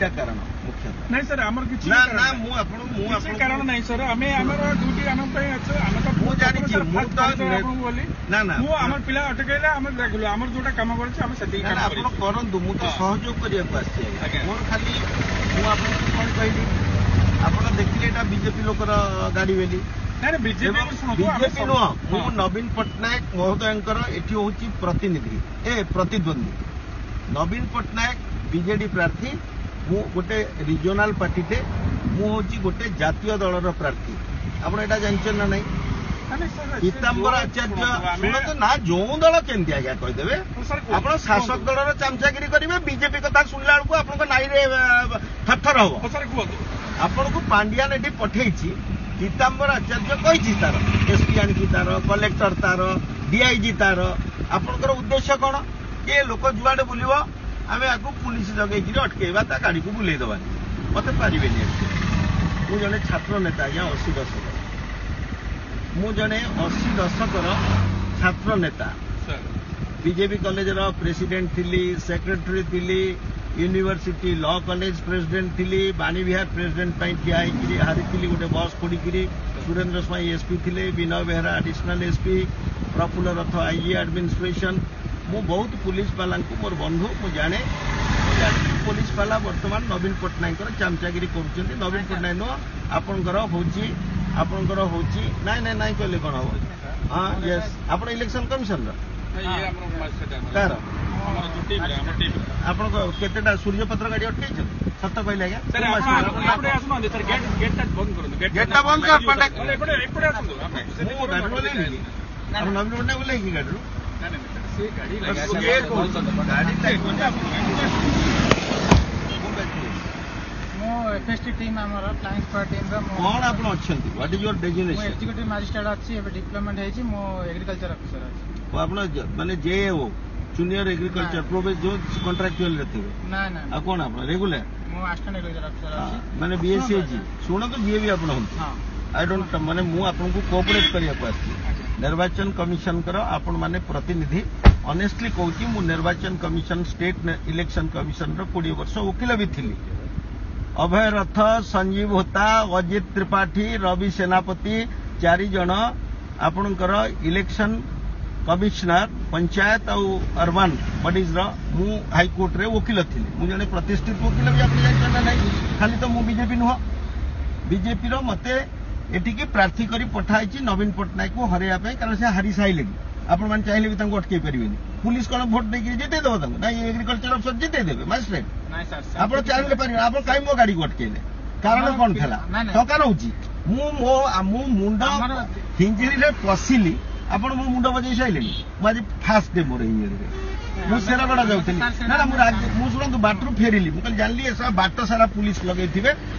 दुईटा कारण मुख्यतः नहीं सर आमर किछि ना ना मु आपन कारण नहीं सर हमें हमर ड्यूटी हम पे अछि हम तो मु जानि छी मु तो आपन बोली ना ना मु हमर पिला अटकेला हम देखलु हमर जोटा काम करछि हम सेति काम करछि आपन करंतु मु तो सहयोग करिया को आछि मोर खाली मु आपन कोन कहली आपन देखिले एटा बीजेपी लोकर गाड़ी बेली बीजेपी नुह मु नवीन पट्टनायक महोदयंकर एठी होची प्रतिनिधि प्रतिद्वंदी नवीन पट्टनायक बीजेडी प्रार्थी मु गोटे रिजनल पार्टी टे मु होची गोटे जातीय दलर प्रार्थी आपण एटा जानछन ना नहीं पीताम्बर आचार्य सुनत ना जो दल केंती आज्ञा कहदेवे आपण शासक दलर चामचागिरी करिवे बीजेपी कथा सुनला बेलको आपन नाई रे थरथर हो आपण को पांडियान एठी पठेइची पीताम्बर आचार्य कही तार एसपी आनी तार कलेक्टर तार डीआईजी तार आपणकर उद्देश्य कौन ये लोक जुआडे बुलिव आम आपको पुलिस जगैक अटकेवा ता गाड़ी को बुले दबा मत पारे मु जड़े छात्र नेता आज्ञा 80 दशक मु जड़े 80 दशकर छात्र नेता बीजेपी कॉलेज प्रेसिडेंट थी सेक्रेटरी थी यूनिवर्सिटी लॉ कॉलेज प्रेसिडेंट थी बाणी विहार प्रेसिडेंट ठिया हारी गोटे बस फोड़ी सुरेंद्र स्वाई एसपी थे विनय बेहरा एडिशनल एसपी प्रफुल्ल रथ आईजी एडमिनिस्ट्रेशन मु बहुत पुलिस वाला मोर बंधु मु जाने पुलिस वाला वर्तमान नवीन पट्टनायक चामचागिरी कर नवीन पट्टनायक नुह आपणकर होची नाई नाई कहले कौन हम हाँ यस आप इलेक्शन कमिशन कार आप केतेटा सूर्यपत्र गाड़ी अटकई सत कहले गेटा बंद नवीन पट्टनायक बोले कि गाड़ी एफएसटी टीम आमर फ्लाइंग स्क्वाड टीम कौन आप what is your designation executive magistrate अच्छी डिप्लोमेंट है मो एग्रीकल्चर ऑफिसर अच्छी आप माने जेएओ जूनियर एग्रीकल्चर प्रोबेस जो कॉन्ट्रैक्चुअल रे थे ना ना आ कौन आप रेगुलर मो असिस्टेंट एग्रीकल्चर ऑफिसर अच्छी माने बीएससी सुनो तो जीए भी आप आई डोंट माने मु आपको कोऑपरेट करिया को आछि निर्वाचन कमिशन कर आपण माने प्रतिनिधि ऑनेस्टली कहूची मु निर्वाचन कमिशन स्टेट इलेक्शन कमिशन रो 20 वर्ष वकील भी थी अभय रथ संजीव होता अजित त्रिपाठी रवि सेनापति 4 जन आपणकर इलेक्शन कमिशनर पंचायत और अर्बन बडीज मु हाईकोर्ट रे वकील थी मु जने प्रतिष्ठित वकील भी आप जानना नहीं खाली तो मु बीजेपी नुह बीजेपी रो मते एटिकी प्रार्थी करी पठाई नवीन पट्टनायक को हरैया कारण से हारी साइले आपण मैंने चाहिए भी अटकई पारे पुलिस कौन भोट देकर जितेदेव ना एग्रीकल्चर अफिसर जितेदेवे मजिस्ट्रेट आप चाहिए पारे आप कहीं मो गाड़ी को अटकेले कारण कौन था टका नौची मु मुंड हिंजिरी पशिली आपण मो मुंड बजे सारे मुझे फास्ट डे मोर हिंजिरी मुझे सेरागड़ा जाऊँगी ना मुझे शुणु बाटू फेरिली मुझे जानली ए बाट सारा पुलिस लगे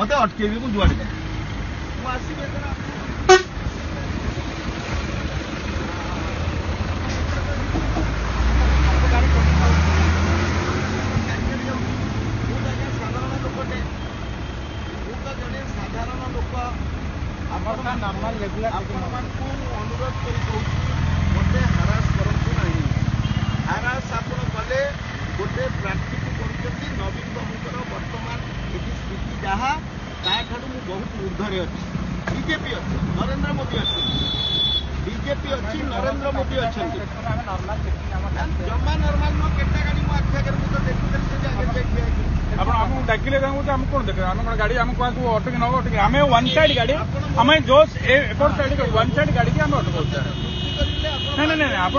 मत अटकेबी मुझे जुआड़े जाए अनुरोध गोटे हारास करूँ ना हारास आप कले गोटे प्रार्थी को नवीन बाबूर बर्तमान ये स्थिति जहाँ ताठू मुझे बहुत ऊर्धरे अच्छी बीजेपी अच्छी नरेंद्र मोदी अच्छी बीजेपी अच्छी नरेंद्र मोदी अच्छा जमा नर्माल नुह केटा गाड़ी मो आखि आगे मुझे देखुदी आपको डाकिले आम कौन देखे आम गाड़ी आम क्या अटक न अटक आम वन साइड गाड़ी आम जो एपट साइड वन साइड गाड़ी की आम अटक ना ना आप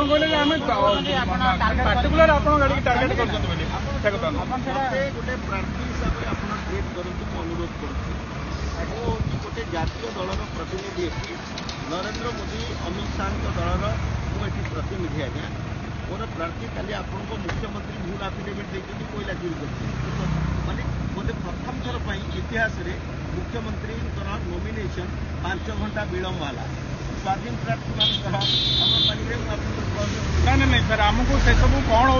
पार्टिकुलर आप गाड़ी की टार्गेट कर गोटे प्रार्थी हिसाब से आप ट्रीट करूँ अनुरोध करूँ गोटे जातीय दलर प्रतिनिधि नरेंद्र मोदी अमित शाह दलर मुझे प्रतिनिधि आज्ञा मोर प्रार्थी खाली आपको मुख्यमंत्री भूल आफिडेविट देखते कोईला चोरी कर माने बोधे प्रथम थर पर इतिहास रे मुख्यमंत्री नॉमिनेशन 5 घंटा विलंब वाला स्वाधीन प्रार्थी नहीं नहीं सर आमको से सब कौन हो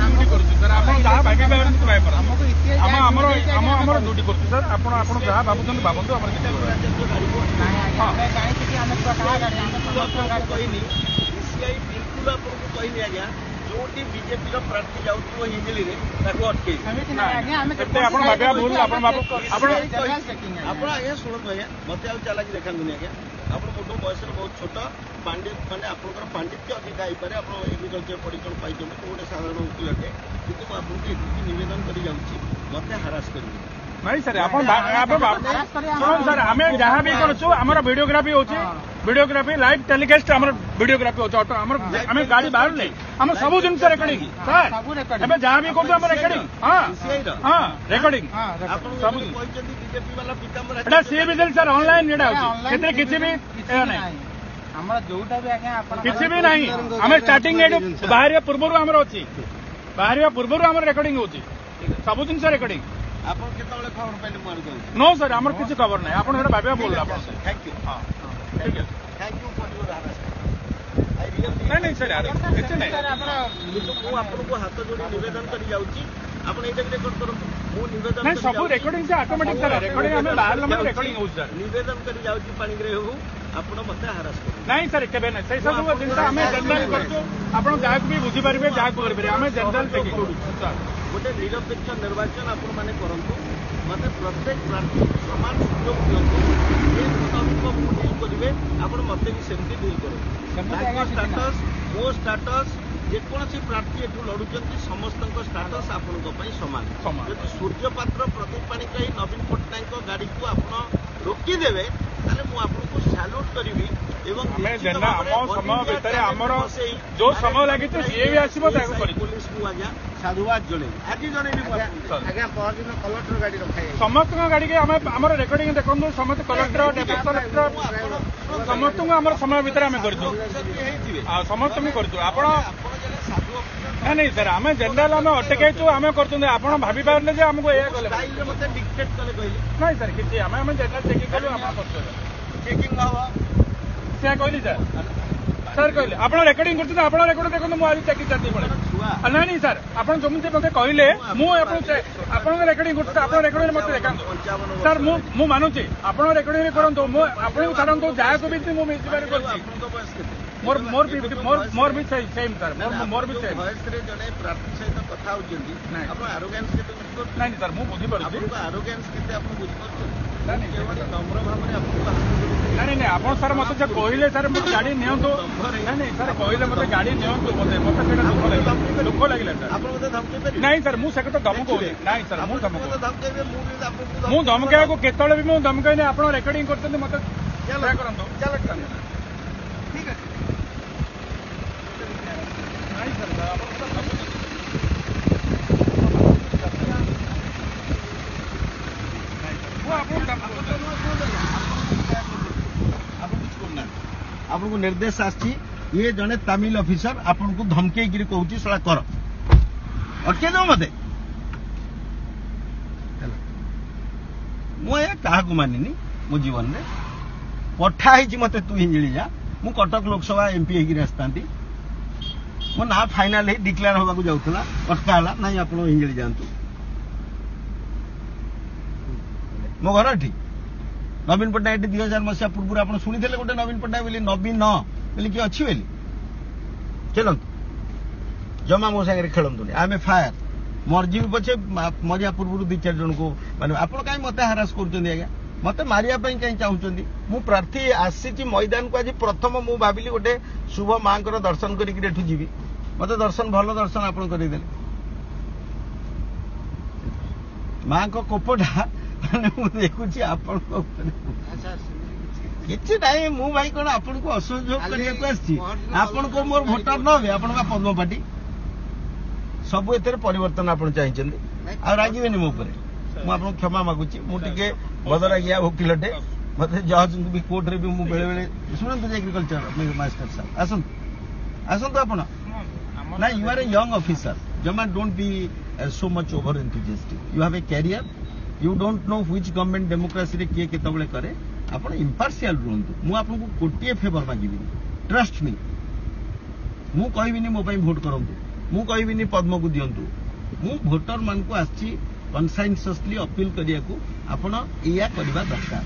ड्यूटी कर सर आप भाग्य ड्यूटी कर सर आप जहाँ भावुँ भावतु कहनी बिल्कुल आपको कहनी आज्ञा ଯୋଉଠି ବିଜେପିର ପ୍ରାର୍ଥୀ ଯାଉଥିବ ହିଞ୍ଜିଳିରେ ତାକୁ ଅଟକେଇବେ। ଆପଣ ଭାବିବା ଭୁଲ। ଆପଣ ଆଜ୍ଞା ଶୁଣନ୍ତୁ ଆଜ୍ଞା, ମତେ ଆଉ ଚାଲାକି ଦେଖାନ୍ତୁନି ଆଜ୍ଞା। ଆପଣ ମୋଠୁ ବୟସରେ ବହୁତ ଛୋଟ, ପାଣ୍ଡିତ ମାନେ ଆପଣଙ୍କର ପାଣ୍ଡିତ୍ୟ ଅଧିକା ହେଇପାରେ, ଆପଣ ଏଗ୍ରିକଲଚର ପଢିଛନ୍ତି ପାଇଛନ୍ତି, ମୁଁ ଗୋଟେ ସାଧାରଣ ଓକିଲଟେ, କିନ୍ତୁ ମୁଁ ଆପଣଙ୍କୁ ଏତିକି ନିବେଦନ କରି ଯାଉଛି ମତେ ହାରାସ କରିବେ ନାଇଁ ସାର୍। ଆପଣ ସାର୍ ଆମେ ଯାହା ବି କରୁଛୁ ଆମର ଭିଡିଓଗ୍ରାଫି ହଉଛି, ଭିଡିଓଗ୍ରାଫି ଲାଇଭ ଟେଲିକାଷ୍ଟ ଆମର ଭିଡିଓଗ୍ରାଫି ହଉଛି। ଅଟୋ ଆମର ଆମେ ଗାଡି ବାହାରୁନି, ଆମର ସବୁ ଜିନିଷ ରେକର୍ଡିଂ ସାର୍। ଏବେ ଯାହା ବି କରୁଛୁ ଆମର ରେକର୍ଡିଂ। ହଁ ରେକର୍ଡିଂ ସବୁ କହିଛନ୍ତି ବିଜେପି ବାଲା ପିତାମ୍ବର ଏଟା ସିଏ ବି ସାର୍ ଅନଲାଇନ ଏଟା ହଉଛି, ସେଥିରେ କିଛି ବି ନାହିଁ, ଆମର ଯୋଉଟା ବି ଆଜ୍ଞା ଆପଣ କିଛି ବି ନାହିଁ। ଆମେ ଷ୍ଟାର୍ଟିଂ ଏଠୁ ବାହାରିବା ପୂର୍ବରୁ ଆମର ଅଛି, ବାହାରିବା ପୂର୍ବରୁ ଆମର ରେକର୍ଡିଂ ହଉଛି, ସବୁ ଜିନିଷ ରେକର୍ଡିଂ। ଆପଣ କେତେବେଳେ ଖବର ପାଇଲେ ମୁଁ ଆଡକୁ କହୁଛି नो ସାର୍ ଆମର କିଛି ଖବର ନାହିଁ, ଆପଣ ସେଟା ଭାବିବା ଭୁଲ। ଆପଣ ଥ୍ୟାଙ୍କ ୟୁ ହଁ ଠିକ ଅଛି। Thank you for your harassment. ନାଇଁ ନାଇଁ ସାର୍ କିଛି ନାହିଁ। କିନ୍ତୁ ମୁଁ ଆପଣଙ୍କୁ ହାତ ଯୋଡ଼ି ନିବେଦନ କରି ଯାଉଛି, ଆପଣ ଏଇଟା ବି ରେକର୍ଡ କରନ୍ତୁ। ମୁଁ ନିବେଦନ ନାଇଁ ସବୁ ରେକର୍ଡିଂ ସେ ଅଟୋମେଟିକ ସାର୍, ରେକର୍ଡିଂ ଆମେ ବାହାରିଲା ମାନେ ରେକର୍ଡିଂ ହଉଛି ସାର୍। ନିବେଦନ କରି ଯାଉଛି ପାଣିଗ୍ରାହୀ ହଉ, ଆପଣ ମତେ ହାରାସ କରନ୍ତୁ। ନାଇଁ ସାର୍ କେବେ ନାହିଁ, ସେଇ ସବୁ ଜିନିଷ ଆମେ ଜେନେରାଲ କରୁଛୁ, ଆପଣ ଯାହାକୁ ବି ବୁଝିପାରିବେ, ଯାହାକୁ କରିପାରିବେ, ଆମେ ଜେନେରାଲ ଚେକିଂ କରୁଛୁ ସାର୍। ଗୋଟେ ନିରପେକ୍ଷ ନିର୍ବାଚନ ଆପଣମାନେ କରନ୍ତୁ, ମତେ ପ୍ରତ୍ୟେକ ପ୍ରାର୍ଥୀ ସମାନ ସୁଯୋଗ ଦିଅନ୍ତୁ। ଯେ ମୁତାବିକ ଡିଲ୍ କରିବେ ଆପଣ ମତେ ବି ସେମିତି ଡିଲ୍ କରନ୍ତୁ। ତାଙ୍କ ଷ୍ଟାଟସ୍ ମୋ ଷ୍ଟାଟସ୍ ଯେକୌଣସି ପ୍ରାର୍ଥୀ ଏଠୁ ଲଢୁଛନ୍ତି ସମସ୍ତଙ୍କ ଷ୍ଟାଟସ୍ ଆପଣଙ୍କ ପାଇଁ ସମାନ। ଯଦି ସୂର୍ଯ୍ୟ ପାତ୍ର, ପ୍ରଦୀପ ପାଣିଗ୍ରାହୀ, ନବୀନ ପଟ୍ଟନାୟକଙ୍କ ଗାଡିକୁ ଆପଣ ରୋକିଦେବେ ତାହେଲେ ମୁଁ ଆପଣଙ୍କୁ ସାଲ୍ୟୁଟ୍ କରିବି ଏବଂ ଆମ ସମୟ ଭିତରେ ଆମର ଯୋଉ ସମୟ ଲାଗିଛି ଯିଏ ବି ଆସିବ ତାକୁ କରିବୁ। ପୋଲିସକୁ ଆଜ୍ଞା ସାଧୁବାଦ ଜଣେଇବି, ଆଜି ଜଣେଇବି। ଆଜ୍ଞା ପରଦିନ କଲେକ୍ଟର ଗାଡି ରଖାଯାଇଛି, ସମସ୍ତଙ୍କ ଗାଡିକି ଆମେ ଆମର ରେକର୍ଡିଂ ଦେଖନ୍ତୁ, ସମସ୍ତେ କଲେକ୍ଟର ଡେପୁଟି କଲେକ୍ଟର ସମସ୍ତଙ୍କୁ ଆମର ସମୟ ଭିତରେ ଆମେ କରିଛୁ, ଆଉ ସମସ୍ତଙ୍କୁ କରିଛୁ। ଆପଣ ନାଇଁ ନାଇଁ ସାର୍ ଆମେ ଜେନେରାଲ ଆମେ ଅଟକାଇଛୁ, ଆମେ କରୁଛନ୍ତି, ଆପଣ ଭାବି ପାରିଲେ ଯେ ଆମକୁ ଏଇଆ କଲେ ମତେ ଡିକ୍ଟେଟ୍ କଲେ କହିଲେ ନାଇଁ ସାର୍ କିଛି ଆମେ ଜେନେରାଲ ଚେକିଂ କଲୁ, ଆପଣ କରୁଛନ୍ତି ଚେକିଂ ହବ ସେୟା କହିଲି ସାର୍। ସାର୍ କହିଲେ ଆପଣ ରେକର୍ଡିଂ କରୁଛନ୍ତି, ଆପଣ ରେକର୍ଡ ଦେଖନ୍ତୁ, ମୁଁ ଆଜି ଚେକିଂ ଚାଲିଛି ପଳେଇ। ନାଇଁ ନାଇଁ ସାର୍ ଆପଣ ଯେମିତି ମତେ କହିଲେ ମୁଁ ଆପଣଙ୍କ ରେକର୍ଡିଂ କରୁଛି, ଆପଣ ରେକର୍ଡିଂ ମତେ ଦେଖାନ୍ତୁ ସାର୍। ମୁଁ ମାନୁଛି ଆପଣ ରେକର୍ଡିଂ କରନ୍ତୁ, ମୁଁ ଆପଣଙ୍କୁ ଛାଡ଼ନ୍ତୁ, ଯାହାକୁ ବି ମୁଁ ମିଶିବାରେ କରୁଛି। ମୋର ବି ସେମ୍ ସାର୍, ମୋର ବି ସେମ୍। ଭଏସରେ ଜଣେ ପ୍ରାର୍ଥୀ ସହିତ କଥା ହଉଛନ୍ତି, ଆପଣ ଆରୋଗାନ୍ସ କେତେ ବୁଝିପାରୁଛନ୍ତି? ନାଇଁ ସାର୍ ମୁଁ ବୁଝିପାରୁଛି ଆରୋଗାନ୍ସ କେତେ ଆପଣ ବୁଝିପାରୁଛନ୍ତି? ନମ୍ର ଭାବରେ ଆପଣଙ୍କୁ ନାଇଁ ନାଇଁ ଆପଣ ସାର୍ ମତେ ଯେ କହିଲେ ସାର୍ ମୋ ଗାଡି ନିଅନ୍ତୁ, ନାଇଁ ନାଇଁ ସାର୍ କହିଲେ ମତେ ଗାଡି ନିଅନ୍ତୁ, ମତେ ସେଇଟା ଦୁଃଖ ଲାଗିଲା ସାର୍। ଆପଣ ମତେ ଧମକେଇ ପାରିବେ? ନାଇଁ ସାର୍ ମୁଁ ସେ କଥା ଧମକଉନି, ନାଇଁ ସାର୍ ମୁଁ ଧମକେଇବେ, ମୁଁ ଧମକେଇବାକୁ କେତେବେଳେ ବି ମୁଁ ଧମକେଇନି। ଆପଣ ରେକର୍ଡିଂ କରୁଛନ୍ତି ମତେ କରନ୍ତୁ। ଠିକ ଅଛି। ନାଇଁ ସାର୍ ଆପଣ ଆପଣଙ୍କୁ ନିର୍ଦ୍ଦେଶ ଆସିଛି, ଇଏ ଜଣେ ତାମିଲ ଅଫିସର ଆପଣଙ୍କୁ ଧମକେଇକିରି କହୁଛି ଶଳା କର, ଅଟକେଇ ଦବ ମତେ। ମୁଁ ଏହା କାହାକୁ ମାନିନି ମୋ ଜୀବନରେ, ପଠା ହେଇଛି ମତେ ତୁ ହିଞ୍ଜିଳି ଯା। ମୁଁ କଟକ ଲୋକସଭା ଏମ୍ପି ହେଇକିରି ଆସିଥାନ୍ତି, ମୋ ନାଁ ଫାଇନାଲ ହେଇ ଡିକ୍ଲେୟାର ହେବାକୁ ଯାଉଥିଲା, ଅଟକା ହେଲା। ନାଇଁ ଆପଣ ହିଞ୍ଜିଳି ଯାଆନ୍ତୁ। ମୋ ଘର ଏଠି ନବୀନ ପଟ୍ଟନାୟକ ଏଠି 2000 ମସିହା ପୂର୍ବରୁ ଆପଣ ଶୁଣିଥିଲେ ଗୋଟେ ନବୀନ ପଟ୍ଟନାୟକ ବୋଲି, ନବୀନ ବୋଲି କିଏ ଅଛି ବୋଲି? ଚାଲନ୍ତୁ, ଜମା ମୋ ସାଙ୍ଗରେ ଖେଳନ୍ତୁନି। ଆମେ ଫାୟାର ମରିଯିବି ପଛେ ମରିବା ପୂର୍ବରୁ 2-4 ଜଣଙ୍କୁ ମାନେ ଆପଣ କାହିଁ ମତେ ହାରାସ କରୁଛନ୍ତି ଆଜ୍ଞା? ମତେ ମାରିବା ପାଇଁ କାହିଁ ଚାହୁଁଛନ୍ତି? ମୁଁ ପ୍ରାର୍ଥୀ ଆସିଛି ମଇଦାନକୁ ଆଜି ପ୍ରଥମ, ମୁଁ ଭାବିଲି ଗୋଟେ ଶୁଭ ମାଙ୍କର ଦର୍ଶନ କରିକି ଏଠୁ ଯିବି, ମତେ ଦର୍ଶନ ଭଲ ଦର୍ଶନ ଆପଣ କରିଦେଲେ। ମାଙ୍କ କୋପଟା ମାନେ ମୁଁ ଦେଖୁଛି ଆପଣଙ୍କ ଉପରେ କିଛି ନାହିଁ। ମୁଁ ଭାଇ କଣ ଆପଣଙ୍କୁ ଅସହଯୋଗ କରିବାକୁ ଆସିଛି? ଆପଣଙ୍କୁ ମୋର ଭୋଟର ନ ହୁଏ, ଆପଣଙ୍କ ପଦ୍ମ ପାର୍ଟି ସବୁ ଏଥିରେ ପରିବର୍ତ୍ତନ ଆପଣ ଚାହିଁଛନ୍ତି, ଆଉ ରାଗିବେନି ମୋ ଉପରେ। ମୁଁ ଆପଣଙ୍କୁ କ୍ଷମା ମାଗୁଛି, ମୁଁ ଟିକେ ବଦରାଗିଆ ଓକିଲଟେ, ମତେ ଜଜ୍ଙ୍କୁ ବି କୋର୍ଟରେ ବି ମୁଁ ବେଳେ ବେଳେ ଶୁଣନ୍ତୁ ଯେ ଏଗ୍ରିକଲଚର ମାଷ୍ଟର ସାହେବ ଆସନ୍ତୁ ଆସନ୍ତୁ ଆପଣ। ନାଇଁ you are a young officer, ଜମା don't be so much over enthusiastic. You have a career, you don't know which government ଡେମୋକ୍ରାସିରେ କିଏ କେତେବେଳେ କରେ। ଆପଣ ଇମ୍ପାର୍ସିଆଲ ରୁହନ୍ତୁ। ମୁଁ ଆପଣଙ୍କୁ ଗୋଟିଏ ଫେଭର ମାଗିବିନି, ଟ୍ରଷ୍ଟ ମି। ମୁଁ କହିବିନି ମୋ ପାଇଁ ଭୋଟ କରନ୍ତୁ, ମୁଁ କହିବିନି ପଦ୍ମକୁ ଦିଅନ୍ତୁ। ମୁଁ ଭୋଟର ମାନଙ୍କୁ ଆସିଛି କନସାଇନ୍ସଲି ଅପିଲ କରିବାକୁ, ଆପଣ ଏଇଆ କରିବା ଦରକାର।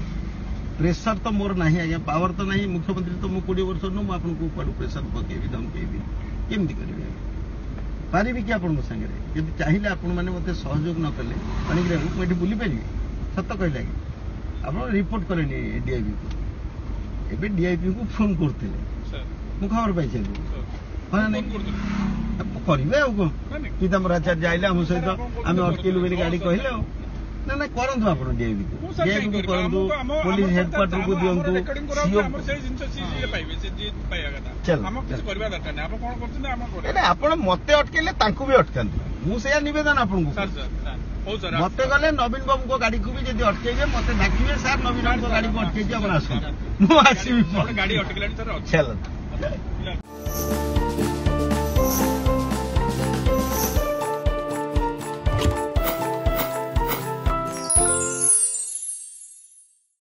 ପ୍ରେସର ତ ମୋର ନାହିଁ ଆଜ୍ଞା, ପାୱାର ତ ନାହିଁ, ମୁଖ୍ୟମନ୍ତ୍ରୀ ତ ମୁଁ 20 ବର୍ଷ ନୁହଁ, ମୁଁ ଆପଣଙ୍କୁ କୁଆଡୁ ପ୍ରେସର ପକେଇବି ଧମକେଇବି କେମିତି କରିବି ଆଜ୍ଞା? ପାରିବି କି ଆପଣଙ୍କ ସାଙ୍ଗରେ ଯଦି ଚାହିଁଲେ ଆପଣ ମାନେ ମୋତେ ସହଯୋଗ ନ କଲେ ପାଣିଗ୍ରାହୀ ମୁଁ ଏଠି ବୁଲି ପାରିବି ସତ କହିଲେ ଆଜ୍ଞା ଆପଣ ରିପୋର୍ଟ କଲେନି DIP କୁ ଏବେ DIP କୁ ଫୋନ କରୁଥିଲେ ମୁଁ ଖବର ପାଇଛି କରିବେ ଆଉ କଣ ପୀତାମ୍ବର ଆଚାର୍ଯ୍ୟ ଆଇଲେ ଆମ ସହିତ ଆମେ ଅଟକେଇଲୁ ବୋଲି ଗାଡି କହିଲେ ଆଉ ନା କରନ୍ତୁ ଆପଣ DIP କୁ କରନ୍ତୁ ପୋଲିସ ହେଡକ୍ୱାର୍ଟରକୁ ଦିଅନ୍ତୁ ଆପଣ ମତେ ଅଟକେଇଲେ ତାଙ୍କୁ ବି ଅଟକାନ୍ତୁ ମୁଁ ସେଇଆ ନିବେଦନ ଆପଣଙ୍କୁ ମତେ ଗଲେ ନବୀନ ବାବୁଙ୍କ ଗାଡିକୁ ବି ଯଦି ଅଟକେଇବେ ମତେ ଡାକିବେ ସାର୍ ନବୀନ ବାବୁଙ୍କ ଗାଡିକୁ ଅଟକେଇଛି ଆପଣ ଆସନ୍ତୁ ମୁଁ ଆସିବି ଗାଡି ଅଟକିଲାଣି ଚାଲନ୍ତୁ